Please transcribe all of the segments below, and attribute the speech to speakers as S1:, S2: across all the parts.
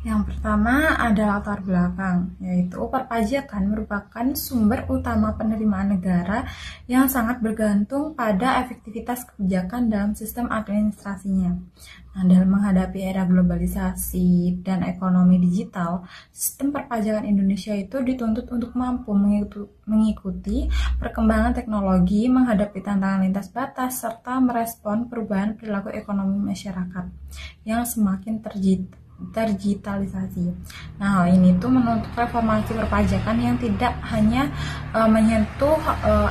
S1: Yang pertama ada latar belakang, yaitu perpajakan merupakan sumber utama penerimaan negara yang sangat bergantung pada efektivitas kebijakan dalam sistem administrasinya. Nah, dalam menghadapi era globalisasi dan ekonomi digital, sistem perpajakan Indonesia itu dituntut untuk mampu mengikuti perkembangan teknologi, menghadapi tantangan lintas batas, serta merespon perubahan perilaku ekonomi masyarakat yang semakin terdigitalisasi. Nah, hal ini tuh menuntut reformasi perpajakan yang tidak hanya menyentuh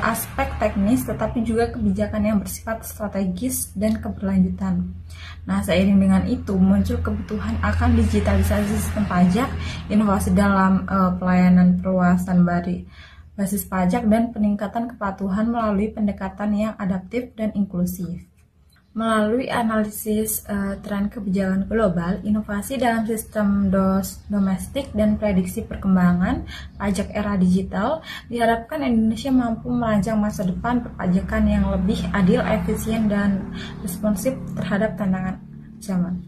S1: aspek teknis, tetapi juga kebijakan yang bersifat strategis dan keberlanjutan. Nah, seiring dengan itu muncul kebutuhan akan digitalisasi sistem pajak, inovasi dalam pelayanan perluasan basis pajak, dan peningkatan kepatuhan melalui pendekatan yang adaptif dan inklusif. Melalui analisis tren kebijakan global, inovasi dalam sistem domestik, dan prediksi perkembangan pajak era digital, diharapkan Indonesia mampu merancang masa depan perpajakan yang lebih adil, efisien, dan responsif terhadap tantangan zaman.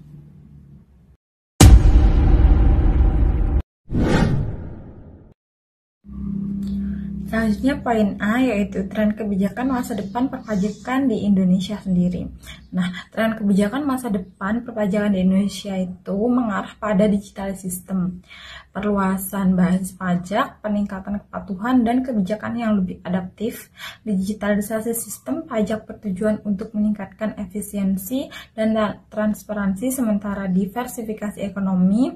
S1: Selanjutnya poin A, yaitu tren kebijakan masa depan perpajakan di Indonesia sendiri. Nah, tren kebijakan masa depan perpajakan di Indonesia itu mengarah pada digital sistem, perluasan basis pajak, peningkatan kepatuhan, dan kebijakan yang lebih adaptif. Digitalisasi sistem pajak bertujuan untuk meningkatkan efisiensi dan transparansi, sementara diversifikasi ekonomi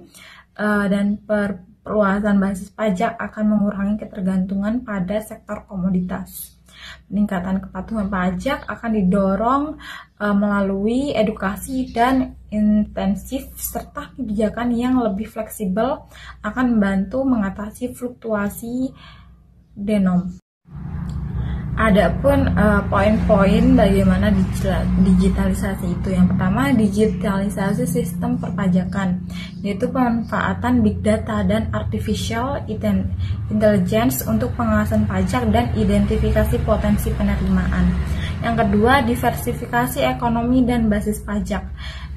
S1: dan perluasan basis pajak akan mengurangi ketergantungan pada sektor komoditas. Peningkatan kepatuhan pajak akan didorong melalui edukasi dan intensif, serta kebijakan yang lebih fleksibel akan membantu mengatasi fluktuasi denom. Adapun poin-poin bagaimana digitalisasi itu. Yang pertama, digitalisasi sistem perpajakan, yaitu pemanfaatan big data dan artificial intelligence untuk pengawasan pajak dan identifikasi potensi penerimaan. Yang kedua, diversifikasi ekonomi dan basis pajak,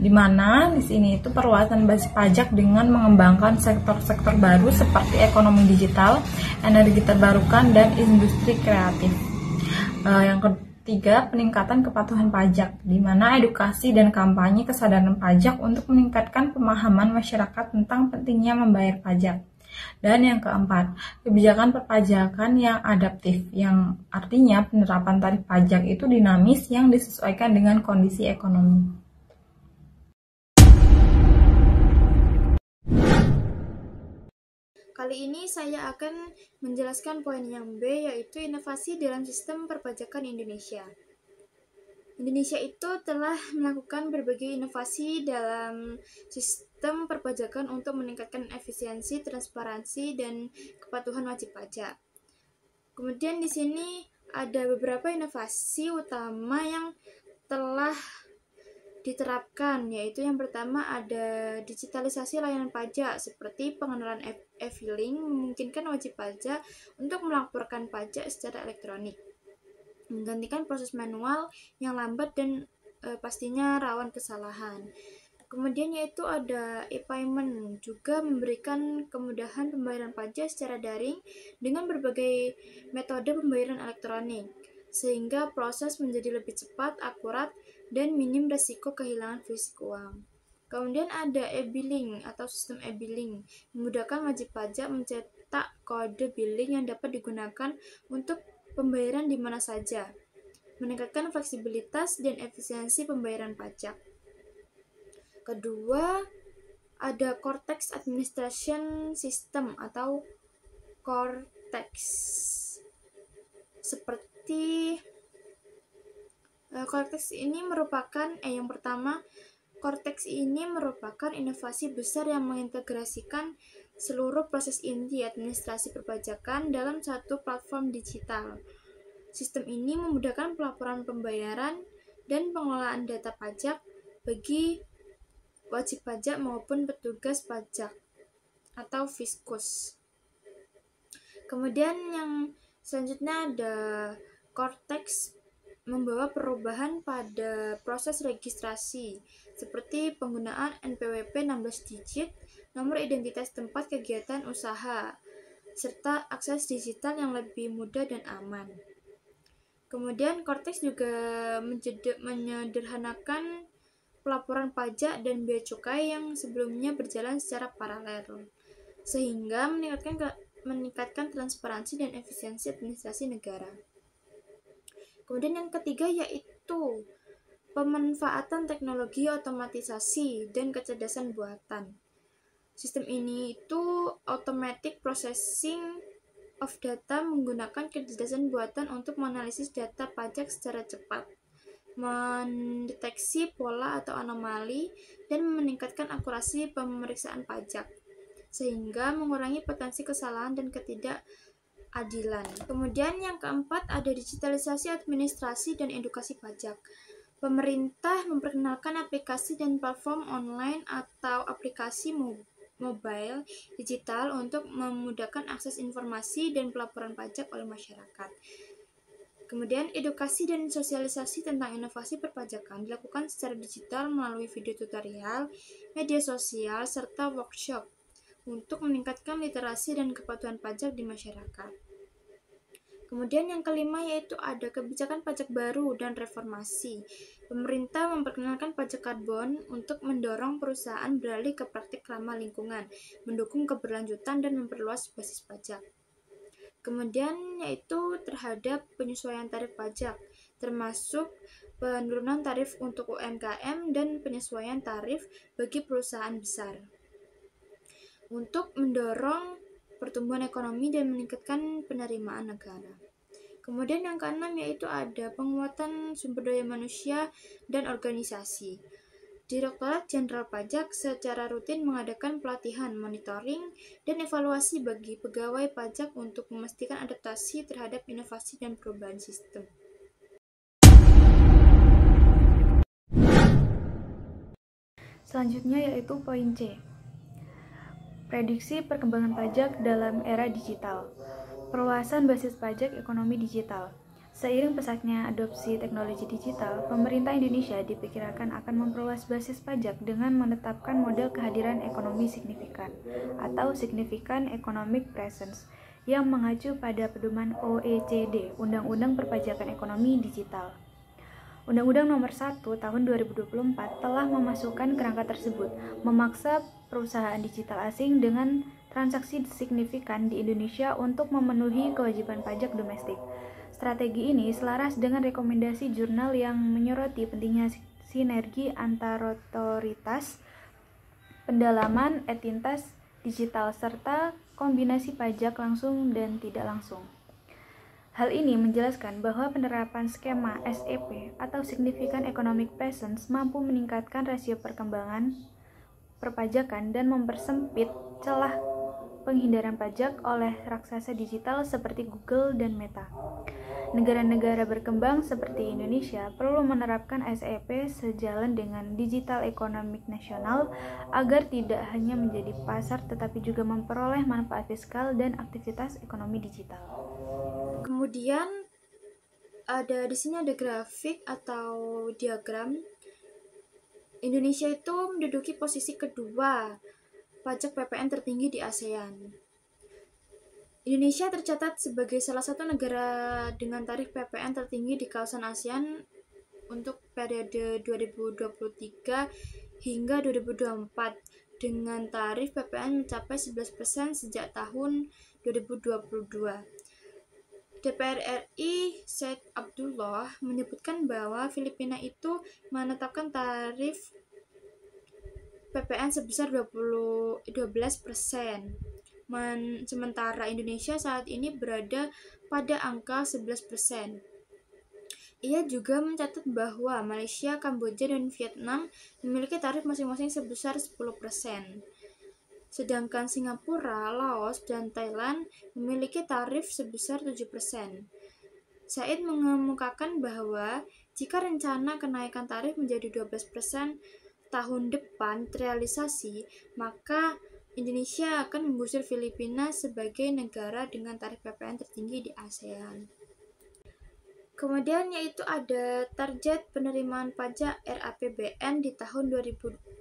S1: di mana di sini itu perluasan basis pajak dengan mengembangkan sektor-sektor baru seperti ekonomi digital, energi terbarukan, dan industri kreatif. Yang ketiga, peningkatan kepatuhan pajak, di mana edukasi dan kampanye kesadaran pajak untuk meningkatkan pemahaman masyarakat tentang pentingnya membayar pajak. Dan yang keempat, kebijakan perpajakan yang adaptif, yang artinya penerapan tarif pajak itu dinamis yang disesuaikan dengan kondisi ekonomi.
S2: Kali ini saya akan menjelaskan poin yang B, yaitu inovasi dalam sistem perpajakan Indonesia. Indonesia itu telah melakukan berbagai inovasi dalam sistem perpajakan untuk meningkatkan efisiensi, transparansi, dan kepatuhan wajib pajak. Kemudian di sini ada beberapa inovasi utama yang telah diterapkan, yaitu yang pertama ada digitalisasi layanan pajak seperti pengenalan e-filing memungkinkan wajib pajak untuk melaporkan pajak secara elektronik, menggantikan proses manual yang lambat dan pastinya rawan kesalahan. Kemudian yaitu ada e-payment, juga memberikan kemudahan pembayaran pajak secara daring dengan berbagai metode pembayaran elektronik, sehingga proses menjadi lebih cepat, akurat, dan minim resiko kehilangan fisik uang. Kemudian ada e-billing atau sistem e-billing, memudahkan wajib pajak mencetak kode billing yang dapat digunakan untuk pembayaran di mana saja, meningkatkan fleksibilitas dan efisiensi pembayaran pajak. Kedua, ada Cortex Administration System atau Cortex. Cortex ini merupakan inovasi besar yang mengintegrasikan seluruh proses inti administrasi perpajakan dalam satu platform digital. Sistem ini memudahkan pelaporan pembayaran dan pengelolaan data pajak bagi wajib pajak maupun petugas pajak atau fiskus. Kemudian yang selanjutnya ada Cortex membawa perubahan pada proses registrasi seperti penggunaan NPWP 16 digit nomor identitas tempat kegiatan usaha, serta akses digital yang lebih mudah dan aman. Kemudian Cortex juga menyederhanakan pelaporan pajak dan bea cukai yang sebelumnya berjalan secara paralel, sehingga meningkatkan transparansi dan efisiensi administrasi negara. Kemudian yang ketiga yaitu pemanfaatan teknologi otomatisasi dan kecerdasan buatan. Sistem ini itu automatic processing of data menggunakan kecerdasan buatan untuk menganalisis data pajak secara cepat, mendeteksi pola atau anomali, dan meningkatkan akurasi pemeriksaan pajak, sehingga mengurangi potensi kesalahan dan ketidakadilan. Kemudian yang keempat ada digitalisasi administrasi dan edukasi pajak. Pemerintah memperkenalkan aplikasi dan platform online atau aplikasi mobile digital untuk memudahkan akses informasi dan pelaporan pajak oleh masyarakat. Kemudian edukasi dan sosialisasi tentang inovasi perpajakan dilakukan secara digital melalui video tutorial, media sosial, serta workshop untuk meningkatkan literasi dan kepatuhan pajak di masyarakat. Kemudian yang kelima yaitu ada kebijakan pajak baru dan reformasi. Pemerintah memperkenalkan pajak karbon untuk mendorong perusahaan beralih ke praktik ramah lingkungan, mendukung keberlanjutan dan memperluas basis pajak. Kemudian yaitu terhadap penyesuaian tarif pajak, termasuk penurunan tarif untuk UMKM dan penyesuaian tarif bagi perusahaan besar, untuk mendorong pertumbuhan ekonomi dan meningkatkan penerimaan negara. Kemudian yang keenam yaitu ada penguatan sumber daya manusia dan organisasi. Direktorat Jenderal Pajak secara rutin mengadakan pelatihan, monitoring, dan evaluasi bagi pegawai pajak untuk memastikan adaptasi terhadap inovasi dan perubahan sistem.
S1: Selanjutnya yaitu poin C. Prediksi perkembangan pajak dalam era digital. Perluasan basis pajak ekonomi digital. Seiring pesatnya adopsi teknologi digital, pemerintah Indonesia diperkirakan akan memperluas basis pajak dengan menetapkan model kehadiran ekonomi signifikan atau Significant Economic Presence yang mengacu pada pedoman OECD, Undang-Undang Perpajakan Ekonomi Digital. Undang-Undang Nomor 1 Tahun 2024 telah memasukkan kerangka tersebut, memaksa perusahaan digital asing dengan transaksi signifikan di Indonesia untuk memenuhi kewajiban pajak domestik. Strategi ini selaras dengan rekomendasi jurnal yang menyoroti pentingnya sinergi antar otoritas, pendalaman entitas digital, serta kombinasi pajak langsung dan tidak langsung. Hal ini menjelaskan bahwa penerapan skema SEP atau Significant Economic Presence mampu meningkatkan rasio perkembangan perpajakan dan mempersempit celah penghindaran pajak oleh raksasa digital seperti Google dan Meta. Negara-negara berkembang seperti Indonesia perlu menerapkan SEP sejalan dengan digital ekonomi nasional agar tidak hanya menjadi pasar tetapi juga memperoleh manfaat fiskal dan aktivitas ekonomi digital.
S2: Kemudian di sini ada grafik atau diagram. Indonesia itu menduduki posisi kedua pajak PPN tertinggi di ASEAN. Indonesia tercatat sebagai salah satu negara dengan tarif PPN tertinggi di kawasan ASEAN untuk periode 2023 hingga 2024 dengan tarif PPN mencapai 11% sejak tahun 2022. DPR RI Said Abdullah menyebutkan bahwa Filipina itu menetapkan tarif PPN sebesar 12%. Sementara Indonesia saat ini berada pada angka 11%. Ia juga mencatat bahwa Malaysia, Kamboja, dan Vietnam memiliki tarif masing-masing sebesar 10%. Sedangkan Singapura, Laos, dan Thailand memiliki tarif sebesar 7%. Said mengemukakan bahwa jika rencana kenaikan tarif menjadi 12% tahun depan terrealisasi, maka Indonesia akan menggusur Filipina sebagai negara dengan tarif PPN tertinggi di ASEAN. Kemudian yaitu ada target penerimaan pajak RAPBN di tahun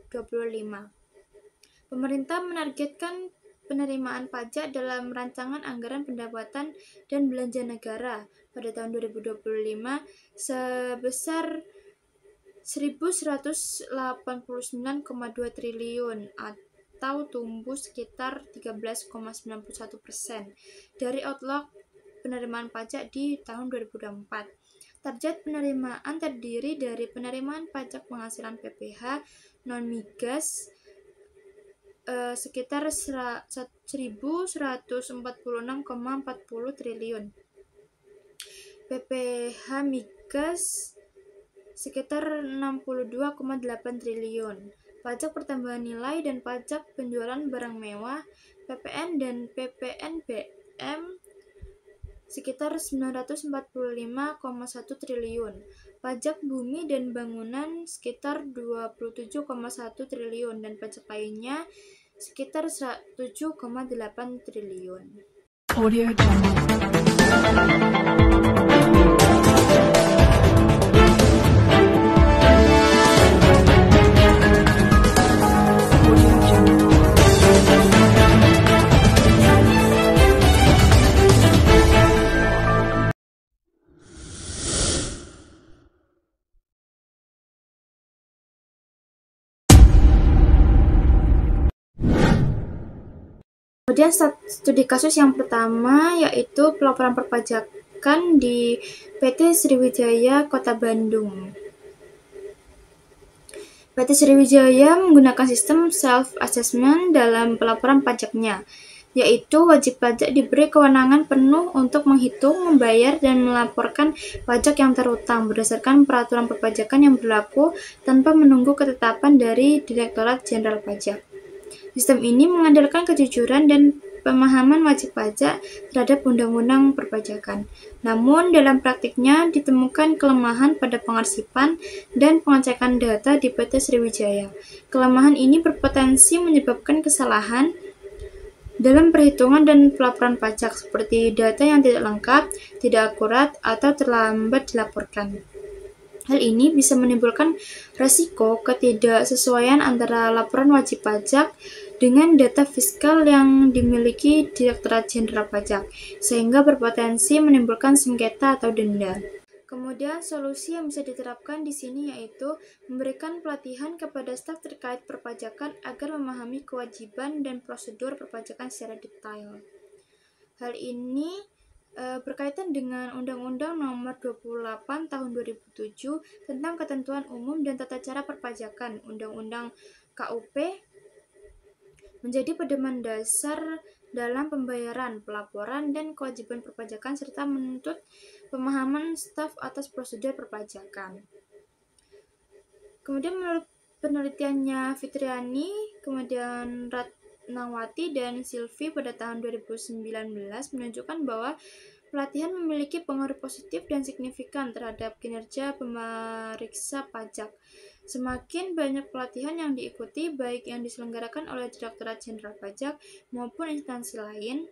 S2: 2025. Pemerintah menargetkan penerimaan pajak dalam rancangan anggaran pendapatan dan belanja negara pada tahun 2025 sebesar 1.189,2 triliun atau tumbuh sekitar 13,91% dari outlook penerimaan pajak di tahun 2024. Target penerimaan terdiri dari penerimaan pajak penghasilan PPh non-migas sekitar 1.146,40 triliun, PPh migas sekitar 62,8 triliun, pajak pertambahan nilai dan pajak penjualan barang mewah, PPN dan PPNBM sekitar 945,1 triliun, pajak bumi dan bangunan sekitar 27,1 triliun, dan pajak lainnya sekitar 7,8 triliun.
S3: Audio Jungle. Audio Jungle.
S2: Kemudian studi kasus yang pertama yaitu pelaporan perpajakan di PT Sriwijaya Kota Bandung. PT Sriwijaya menggunakan sistem self-assessment dalam pelaporan pajaknya, yaitu wajib pajak diberi kewenangan penuh untuk menghitung, membayar, dan melaporkan pajak yang terutang berdasarkan peraturan perpajakan yang berlaku tanpa menunggu ketetapan dari Direktorat Jenderal Pajak. Sistem ini mengandalkan kejujuran dan pemahaman wajib pajak terhadap undang-undang perpajakan. Namun, dalam praktiknya ditemukan kelemahan pada pengarsipan dan pengecekan data di PT Sriwijaya. Kelemahan ini berpotensi menyebabkan kesalahan dalam perhitungan dan pelaporan pajak, seperti data yang tidak lengkap, tidak akurat, atau terlambat dilaporkan. Hal ini bisa menimbulkan resiko ketidaksesuaian antara laporan wajib pajak dengan data fiskal yang dimiliki Direktorat Jenderal Pajak, sehingga berpotensi menimbulkan sengketa atau denda. Kemudian solusi yang bisa diterapkan di sini yaitu memberikan pelatihan kepada staf terkait perpajakan agar memahami kewajiban dan prosedur perpajakan secara detail. Hal ini berkaitan dengan Undang-Undang Nomor 28 Tahun 2007 tentang Ketentuan Umum dan Tata Cara Perpajakan, Undang-Undang KUP, menjadi pedoman dasar dalam pembayaran, pelaporan, dan kewajiban perpajakan serta menuntut pemahaman staf atas prosedur perpajakan. Kemudian menurut penelitiannya Fitriani, kemudian Ratnawati dan Silvi pada tahun 2019 menunjukkan bahwa pelatihan memiliki pengaruh positif dan signifikan terhadap kinerja pemeriksa pajak. Semakin banyak pelatihan yang diikuti, baik yang diselenggarakan oleh Direktorat Jenderal Pajak maupun instansi lain,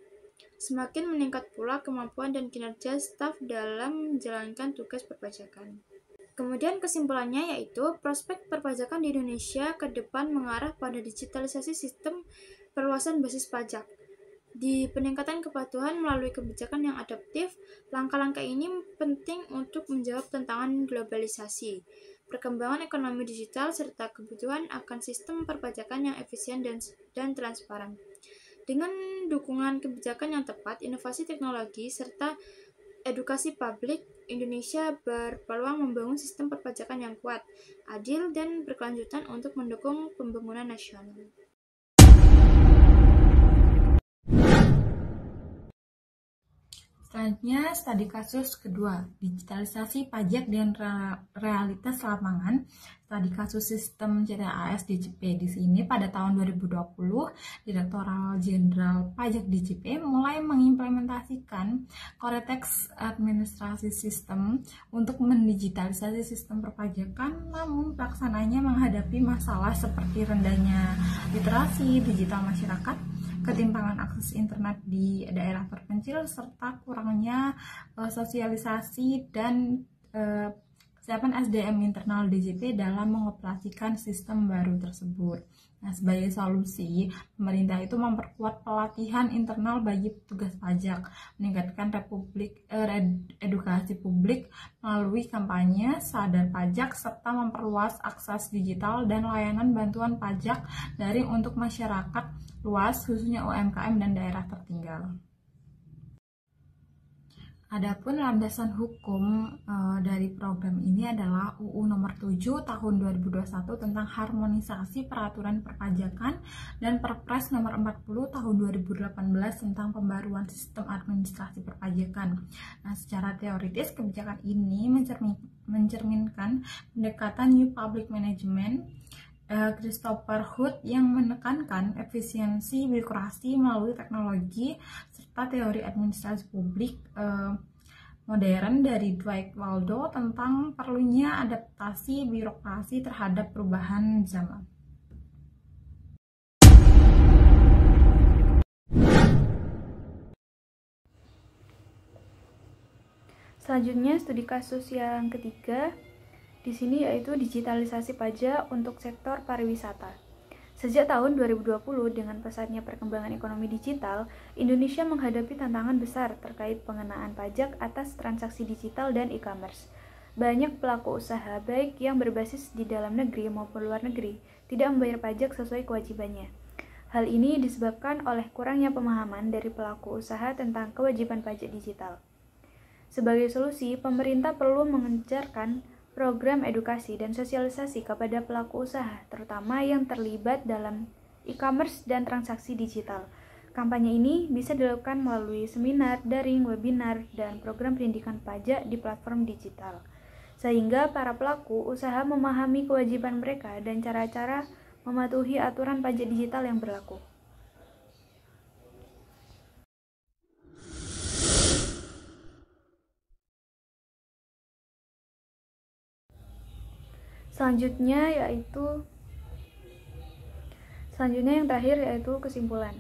S2: semakin meningkat pula kemampuan dan kinerja staf dalam menjalankan tugas perpajakan. Kemudian kesimpulannya yaitu prospek perpajakan di Indonesia ke depan mengarah pada digitalisasi sistem perluasan basis pajak. Di peningkatan kepatuhan melalui kebijakan yang adaptif, langkah-langkah ini penting untuk menjawab tantangan globalisasi, perkembangan ekonomi digital, serta kebutuhan akan sistem perpajakan yang efisien dan transparan. Dengan dukungan kebijakan yang tepat, inovasi teknologi, serta edukasi publik, Indonesia berpeluang membangun sistem perpajakan yang kuat, adil, dan berkelanjutan untuk mendukung pembangunan nasional.
S1: Selanjutnya, studi kasus kedua, digitalisasi pajak dan realitas lapangan. Studi kasus sistem CTAS DJP. Di sini pada tahun 2020, Direktorat Jenderal Pajak DJP mulai mengimplementasikan Koretex administrasi sistem untuk mendigitalisasi sistem perpajakan, namun pelaksananya menghadapi masalah seperti rendahnya literasi digital masyarakat, ketimpangan akses internet di daerah terpencil, serta kurangnya sosialisasi dan kesiapan SDM internal DJP dalam mengoperasikan sistem baru tersebut. Nah, sebagai solusi, pemerintah itu memperkuat pelatihan internal bagi petugas pajak, meningkatkan edukasi publik melalui kampanye sadar pajak, serta memperluas akses digital dan layanan bantuan pajak daring untuk masyarakat luas, khususnya UMKM dan daerah tertinggal. Adapun landasan hukum dari program ini adalah UU Nomor 7 Tahun 2021 tentang harmonisasi peraturan perpajakan dan Perpres Nomor 40 Tahun 2018 tentang pembaruan sistem administrasi perpajakan. Nah, secara teoritis kebijakan ini mencerminkan pendekatan New Public Management Christopher Hood yang menekankan efisiensi birokrasi melalui teknologi serta teori administrasi publik modern dari Dwight Waldo tentang perlunya adaptasi birokrasi terhadap perubahan zaman.
S2: Selanjutnya, studi kasus yang ketiga di sini yaitu digitalisasi pajak untuk sektor pariwisata. Sejak tahun 2020, dengan pesatnya perkembangan ekonomi digital, Indonesia menghadapi tantangan besar terkait pengenaan pajak atas transaksi digital dan e-commerce. Banyak pelaku usaha, baik yang berbasis di dalam negeri maupun luar negeri, tidak membayar pajak sesuai kewajibannya. Hal ini disebabkan oleh kurangnya pemahaman dari pelaku usaha tentang kewajiban pajak digital. Sebagai solusi, pemerintah perlu mengencarkan program edukasi dan sosialisasi kepada pelaku usaha, terutama yang terlibat dalam e-commerce dan transaksi digital. Kampanye ini bisa dilakukan melalui seminar, daring, webinar, dan program pendidikan pajak di platform digital, sehingga para pelaku usaha memahami kewajiban mereka dan cara-cara mematuhi aturan pajak digital yang berlaku. Selanjutnya yang terakhir yaitu kesimpulan.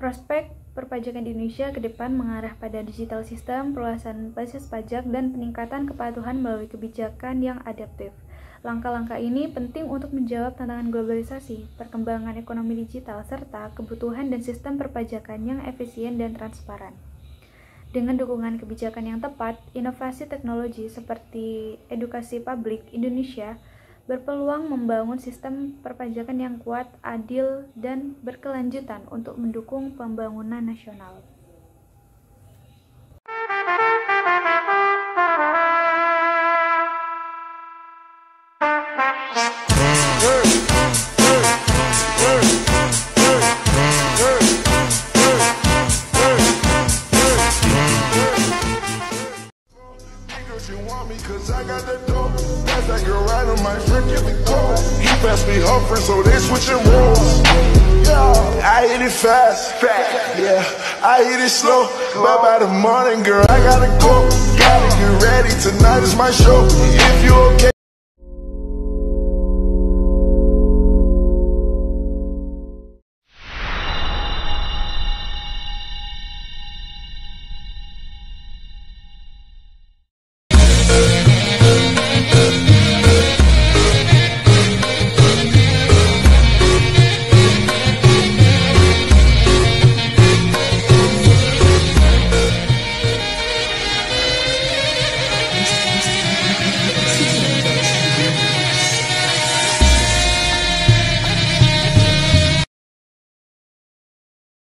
S2: Prospek perpajakan di Indonesia ke depan mengarah pada digital sistem, perluasan basis pajak, dan peningkatan kepatuhan melalui kebijakan yang adaptif. Langkah-langkah ini penting untuk menjawab tantangan globalisasi, perkembangan ekonomi digital, serta kebutuhan dan sistem perpajakan yang efisien dan transparan. Dengan dukungan kebijakan yang tepat, inovasi teknologi seperti edukasi publik Indonesia berpeluang membangun sistem perpajakan yang kuat, adil, dan berkelanjutan untuk mendukung pembangunan nasional.
S4: He passed me Humphrey, so they switching roles. I hit it fast, yeah, I hit it slow. But by the morning, girl, I gotta go. Gotta get ready, tonight is my show. If you okay.